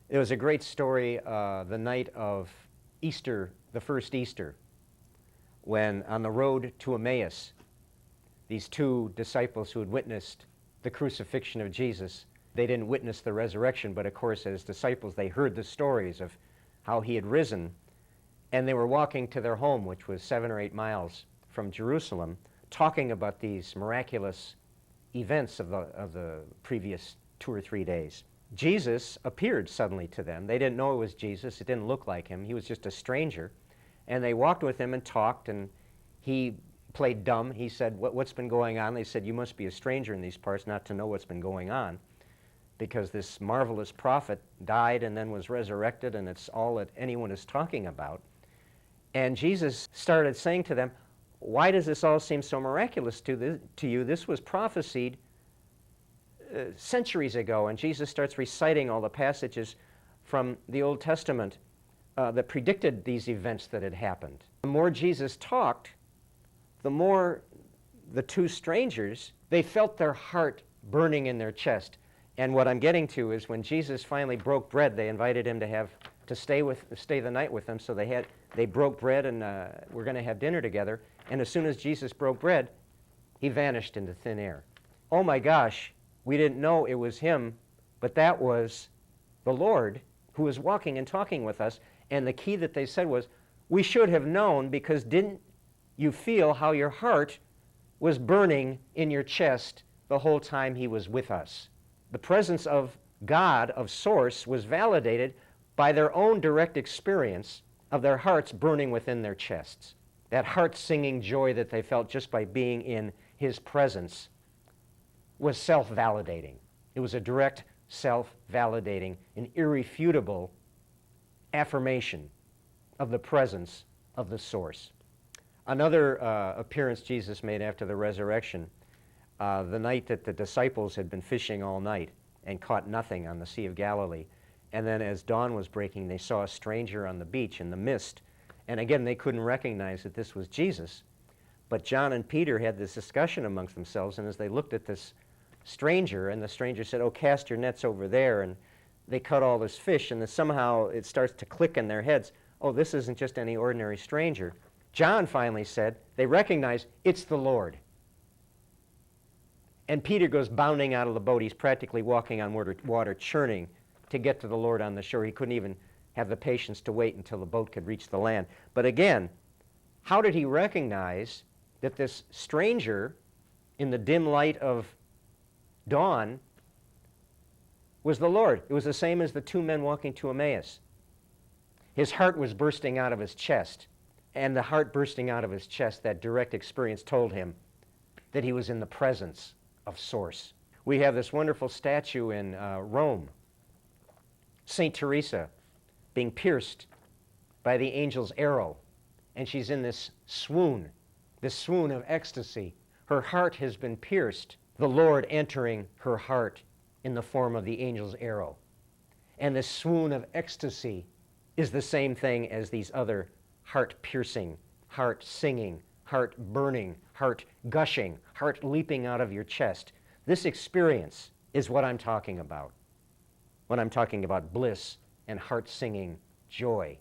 It was a great story the night of Easter, the first Easter, when on the road to Emmaus, these two disciples who had witnessed the crucifixion of Jesus, they didn't witness the resurrection, but of course as disciples they heard the stories of how he had risen, and they were walking to their home, which was 7 or 8 miles from Jerusalem, talking about these miraculous events of the previous 2 or 3 days. Jesus appeared suddenly to them. They didn't know it was Jesus. It didn't look like him. He was just a stranger. And they walked with him and talked, and he played dumb. He said, what's been going on? They said, you must be a stranger in these parts not to know what's been going on, because this marvelous prophet died and then was resurrected, and it's all that anyone is talking about. And Jesus started saying to them, why does this all seem so miraculous to you? This was prophesied centuries ago. And Jesus starts reciting all the passages from the Old Testament that predicted these events that had happened. The more Jesus talked, the more the two strangers, they felt their heart burning in their chest. And what I'm getting to is when Jesus finally broke bread, they invited him to stay the night with them. So they broke bread and were going to have dinner together. And as soon as Jesus broke bread, he vanished into thin air. Oh my gosh, we didn't know it was him, but that was the Lord who was walking and talking with us. And the key that they said was, we should have known, because didn't you feel how your heart was burning in your chest the whole time he was with us? The presence of God, of Source, was validated by their own direct experience of their hearts burning within their chests. That heart-singing joy that they felt just by being in his presence was self-validating. It was a direct self-validating, an irrefutable affirmation of the presence of the Source. Another appearance Jesus made after the resurrection, the night that the disciples had been fishing all night and caught nothing on the Sea of Galilee. And then as dawn was breaking, they saw a stranger on the beach in the mist. And again, they couldn't recognize that this was Jesus. But John and Peter had this discussion amongst themselves, and as they looked at this stranger, and the stranger said, oh, cast your nets over there, and they caught all this fish, and then somehow it starts to click in their heads, oh, this isn't just any ordinary stranger. John finally said, they recognize it's the Lord. And Peter goes bounding out of the boat. He's practically walking on water, churning to get to the Lord on the shore. He couldn't even have the patience to wait until the boat could reach the land. But again, how did he recognize that this stranger in the dim light of dawn was the Lord? It was the same as the two men walking to Emmaus. His heart was bursting out of his chest, and the heart bursting out of his chest, that direct experience told him that he was in the presence of Source. We have this wonderful statue in Rome, St. Teresa being pierced by the angel's arrow, and she's in this swoon of ecstasy. Her heart has been pierced, the Lord entering her heart in the form of the angel's arrow. And this swoon of ecstasy is the same thing as these other heart-piercing, heart-singing, heart-burning, heart-gushing, heart leaping out of your chest. This experience is what I'm talking about when I'm talking about bliss and heart-singing joy.